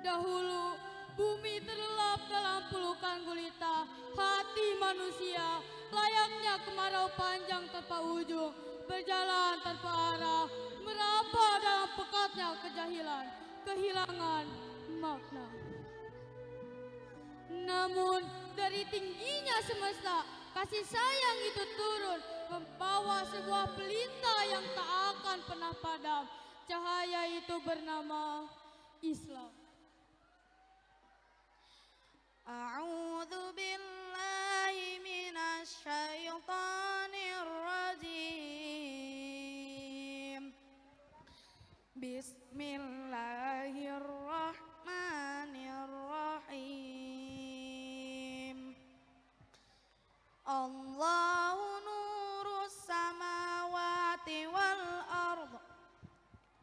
Dahulu bumi terlelap dalam pelukan gulita hati manusia, layaknya kemarau panjang tanpa ujung, berjalan tanpa arah, meraba dalam pekatnya kejahilan, kehilangan makna. Namun dari tingginya semesta, kasih sayang itu turun, membawa sebuah pelita yang tak akan pernah padam. Cahaya itu bernama Islam. A'udzu billahi minasy syaithanir rajim. Bismillahirrahmanirrahim. Allahu nurus samawati wal ardh.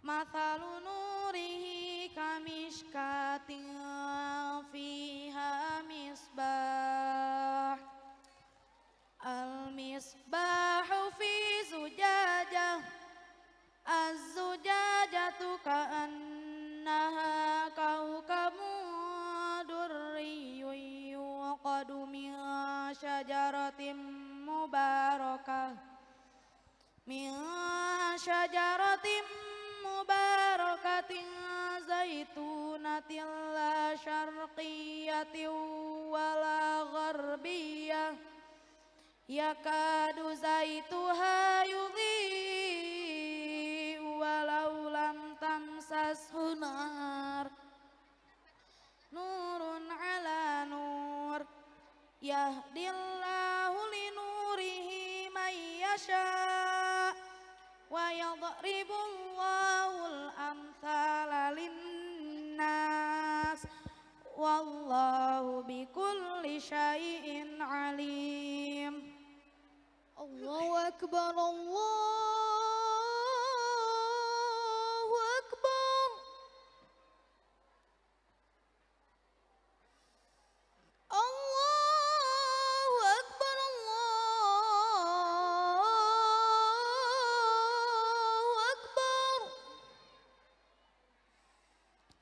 Mathalu nurihi kamishkatin fiha misbah. Al-misbahu fi zujajah. Az-zujajatu ka'annaha kawkabun durriyyun yuqadu min syajaratin mubarakah. Min syajaratin mubarakatin zaitunatin la syarqiyatin wala gharbiyah yakadu zaituha yudhi'u walau lam tamsashu nar nurun ala nur yahdillahu linurihi man yasha' wa yadribullahu al-amthala linnas wallahu bikulli syai'in alim. Allahu akbar, Allahu akbar. Allahu akbar, Allahu akbar.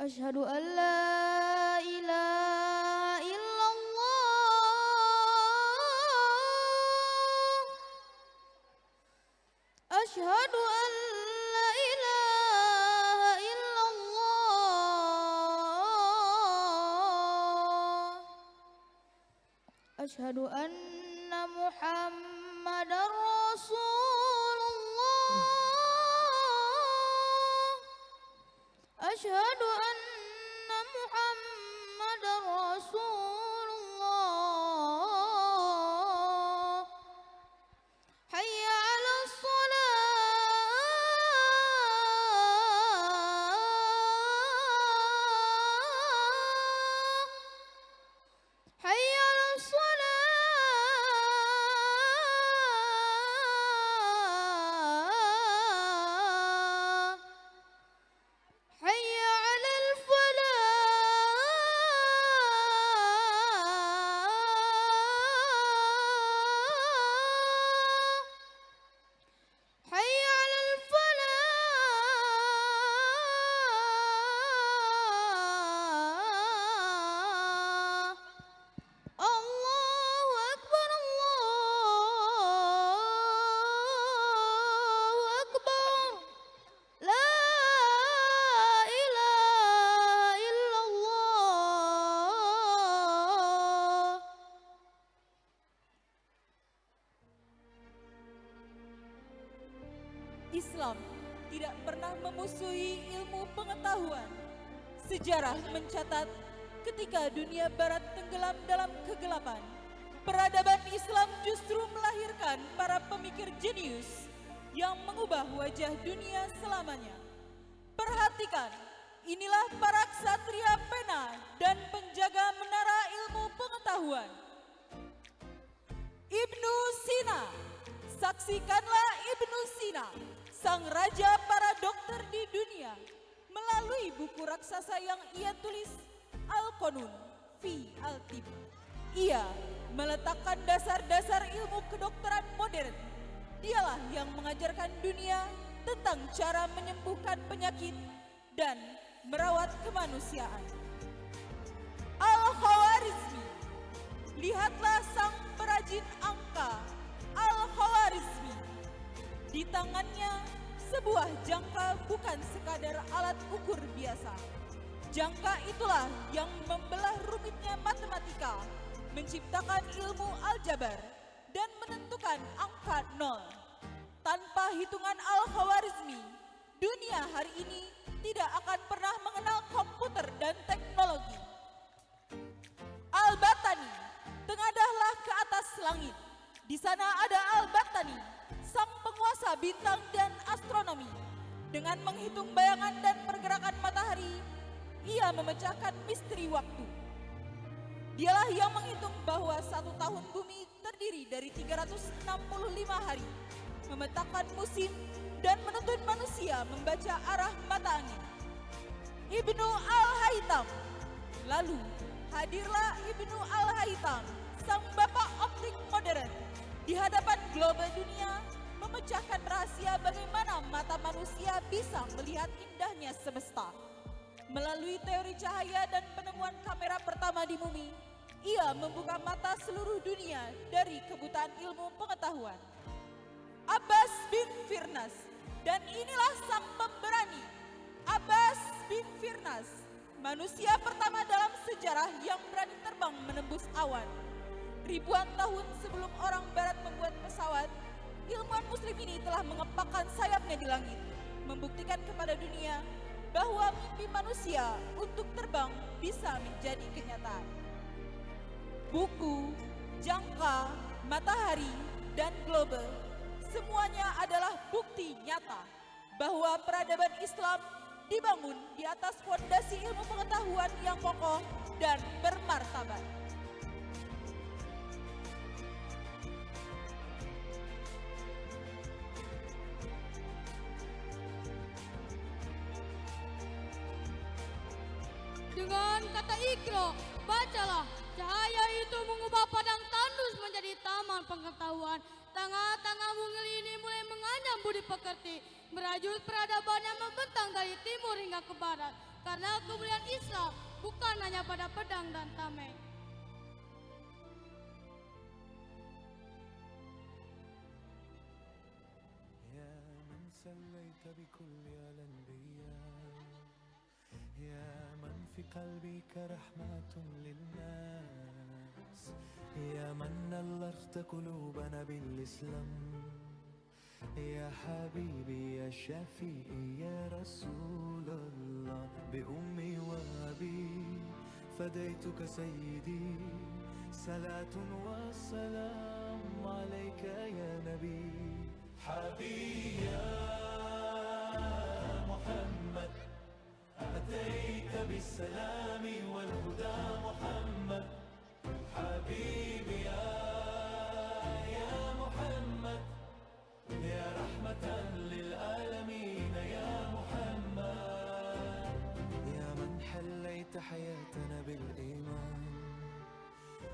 Asyhadu an la ilaha illallah. Asyhadu an la ilaha illallah. Asyhadu anna Muhammadar Rasulullah. Asyhadu anna Muhammadar Rasulullah. Hayya 'alas shalah. Hayya 'alas shalah. Hayya 'alal falah. Hayya 'alal falah. Allahu akbar, Allahu akbar. La ilaha illallah. Islam tidak pernah memusuhi ilmu pengetahuan. Sejarah mencatat ketika dunia barat tenggelam dalam kegelapan, peradaban Islam justru melahirkan para pemikir jenius yang mengubah wajah dunia selamanya. Perhatikan, inilah para ksatria pena dan penjaga menara ilmu pengetahuan. Ibnu Sina. Saksikanlah Ibnu Sina, sang raja para dokter di dunia, melalui buku raksasa yang ia tulis, Al-Qanun fi Al-Tib. Ia meletakkan dasar-dasar ilmu kedokteran modern. Dialah yang mengajarkan dunia tentang cara menyembuhkan penyakit dan merawat kemanusiaan. lihatlah sang perajin angka Al-Khawarizmi. Di tangannya sebuah jangka bukan sekadar alat ukur biasa. Jangka itulah yang membelah rumitnya matematika, menciptakan ilmu aljabar, dan menentukan angka nol. Tanpa hitungan Al-Khawarizmi, dunia hari ini tidak akan pernah mengenal komputer dan teknologi. Al-Battani, tengadahlah ke atas langit. Di sana ada Al-Battani, sang penguasa bintang dan astronomi. Dengan menghitung bayangan dan pergerakan matahari, ia memecahkan misteri waktu. Dialah yang menghitung bahwa 1 tahun bumi terdiri dari 365 hari, memetakan musim dan menuntun manusia membaca arah mata angin. Ibnu Al-Haytham. Lalu hadirlah Ibnu Al-Haytham, sang bapak optik modern, di hadapan global dunia, memecahkan rahasia bagaimana mata manusia bisa melihat indahnya semesta. Melalui teori cahaya dan penemuan kamera pertama di bumi, ia membuka mata seluruh dunia dari kebutaan ilmu pengetahuan. Abbas bin Firnas, dan inilah sang pemberani, Abbas bin Firnas, manusia pertama dalam sejarah yang berani terbang menembus awan. Ribuan tahun sebelum orang barat membuat pesawat, ilmuwan muslim ini telah mengepakkan sayapnya di langit, membuktikan kepada dunia bahwa mimpi manusia untuk terbang bisa menjadi kenyataan. Buku, jangka, matahari, dan global, semuanya adalah bukti nyata bahwa peradaban Islam dibangun di atas fondasi ilmu pengetahuan yang kokoh dan bermartabat. Dengan kata Iqra, bacalah. Cahaya itu mengubah padang tandus menjadi taman pengetahuan. Tengah-tengah mungil ini mulai menganyam budi pekerti, merajut peradaban yang membentang dari timur hingga ke barat. Karena kemuliaan Islam bukan hanya pada pedang dan tameng. يا من سليت بكل الأنبياء يا من في قلبك رحمة للناس يا من نلرت قلوبنا بالإسلام يا حبيبي يا شفيعي يا رسول الله بأمي وأبي فديتك سيدي صلاة والسلام عليك يا نبي حبيبي يا محمد أتيت بالسلام والهدى محمد حبيبي يا محمد يا رحمة للعالمين يا محمد يا من حليت حياتنا بالإيمان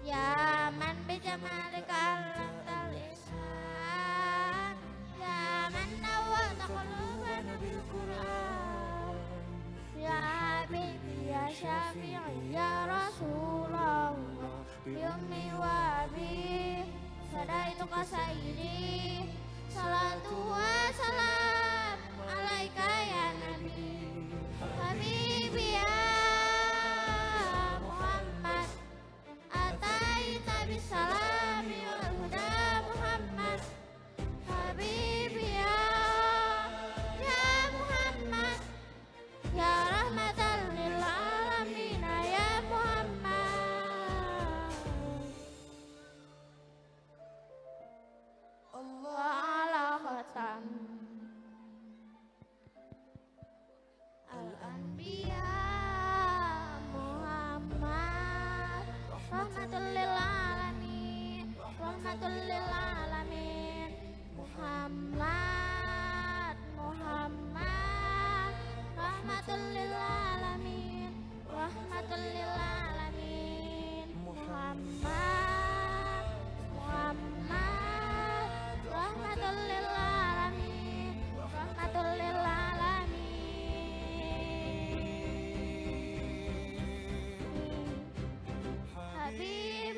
يا من بجمالك علمت الإحسان يا من نورت قلوبنا بالقرآن يا حبيبي يا شفيعي يا رسول الله بأمي وأبي فديتك سيدي صلاة وسلام عليك يا نبي حبيبي يا محمد أتيت بالسلام والهدى محمد حبيبي يا محمد يا رحمة للعالمين يا محمد الله على ختم الأنبياء محمد رحمة للعالمين رحمة للعالمين محمد محمد رحمة للعالمين رحمة للعالمين محمد محمد رحمة للعالمين رحمة للعالمين حبيب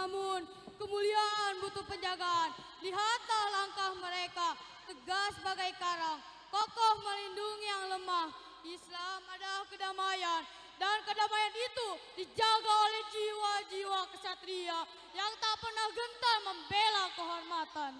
Namun, kemuliaan butuh penjagaan. Lihatlah langkah mereka, tegas bagai karang, kokoh melindungi yang lemah. Islam adalah kedamaian, dan kedamaian itu dijaga oleh jiwa-jiwa kesatria yang tak pernah gentar membela kehormatan.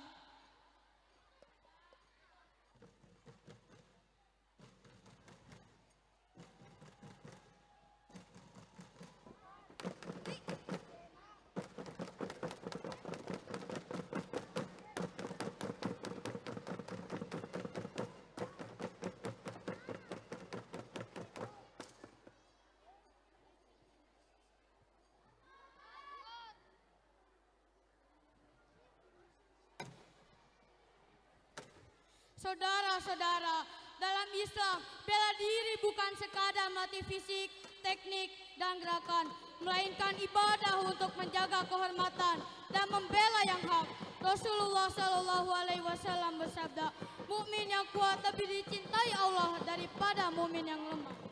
Saudara-saudara, dalam Islam, bela diri bukan sekadar melatih fisik, teknik, dan gerakan, melainkan ibadah untuk menjaga kehormatan dan membela yang hak. Rasulullah Shallallahu Alaihi Wasallam bersabda, mukmin yang kuat lebih dicintai Allah daripada mukmin yang lemah.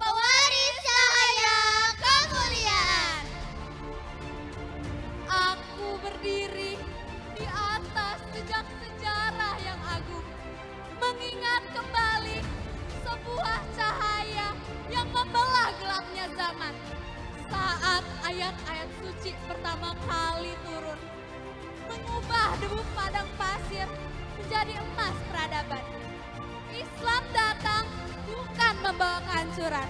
Pewaris cahaya kemuliaan. Aku berdiri di atas jejak sejarah yang agung, mengingat kembali sebuah cahaya yang membelah gelapnya zaman. Saat ayat-ayat suci pertama kali turun, mengubah debu padang pasir menjadi emas peradaban. Islam datang bukan membawa kehancuran,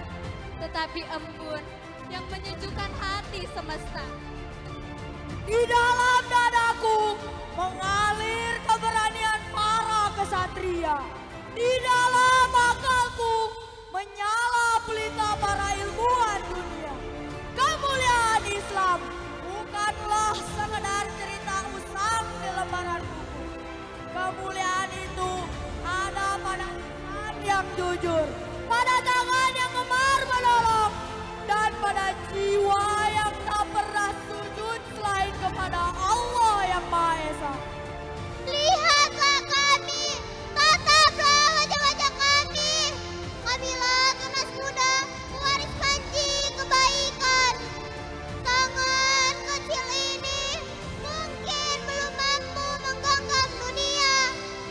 tetapi embun yang menyejukkan hati semesta. Di dalam dadaku mengalir keberanian para kesatria. Di dalam akalku menyala pelita para ilmuwan dunia. Kemuliaan Islam bukanlah sekedar cerita usang di lembaran buku. Kemuliaan itu ada pada lisan yang jujur, pada tangan yang gemar menolong, dan pada jiwa yang tak pernah sujud selain kepada Allah yang Maha Esa. Lihatlah kami, tataplah wajah-wajah kami. Kamilah tunas muda, pewaris panji kebaikan. Tangan kecil ini mungkin belum mampu menggenggam dunia,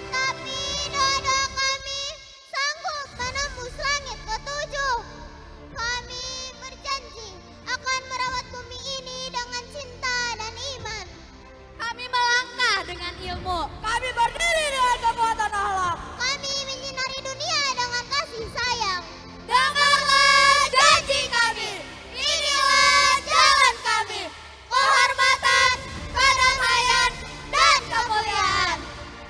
tapi dada kami sanggup menembus langit ketujuh. Kami berjanji akan merawat bumi ini dengan cinta dan iman. Kami melangkah dengan ilmu. Kami berdiri dengan kekuatan akhlak. Kami menyinari dunia dengan kasih sayang. Dengarlah janji kami. Inilah jalan kami, kehormatan, kedamaian, dan kemuliaan.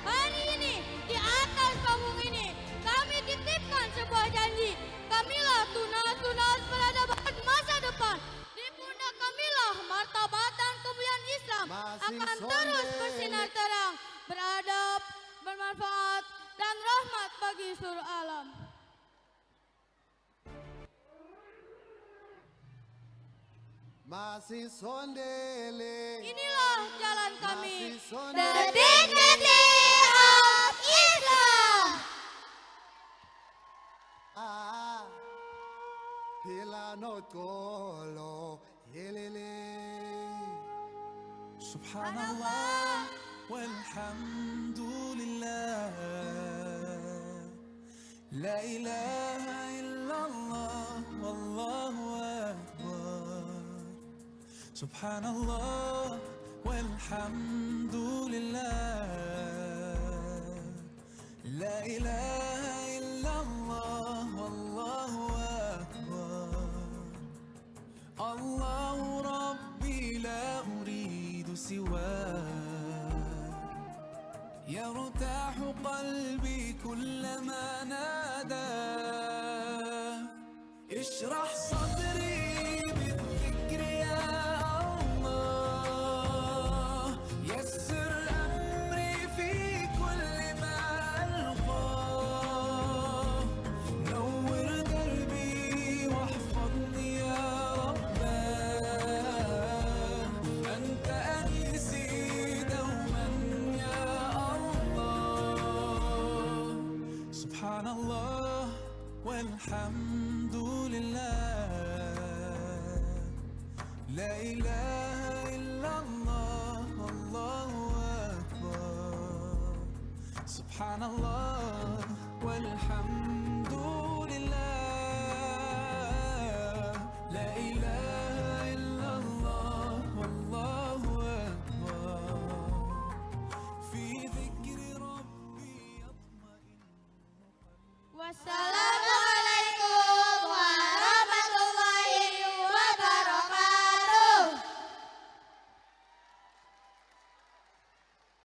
Hari ini, di atas panggung ini, kami titipkan sebuah janji. Kamilah tunas-tunas peradaban masa depan. Di pundak kamilah martabat dan kemuliaan Islam akan terus bersinar terang, beradab, bermanfaat, dan rahmat bagi seluruh alam. Masih sondele. Inilah jalan kami. Masih The sondele. dignity of Islam. Ah, Hilano kolo, yelele. سبحان الله والحمد لله لا إله إلا الله والله أكبر سبحان الله والحمد لله لا إله إلا الله والله أكبر الله ربي لا أريد سواه يرتاح قلبي كلما نادى اشرح صدري بالذكر يا الله يسر أمري في كل ما ألقاه نور دربي واحفظني يا رباه أنت أنيسي دوما يا الله سبحان الله والحمد لله لا إله إلا الله والله أكبر سبحان الله والحمد لله لا إله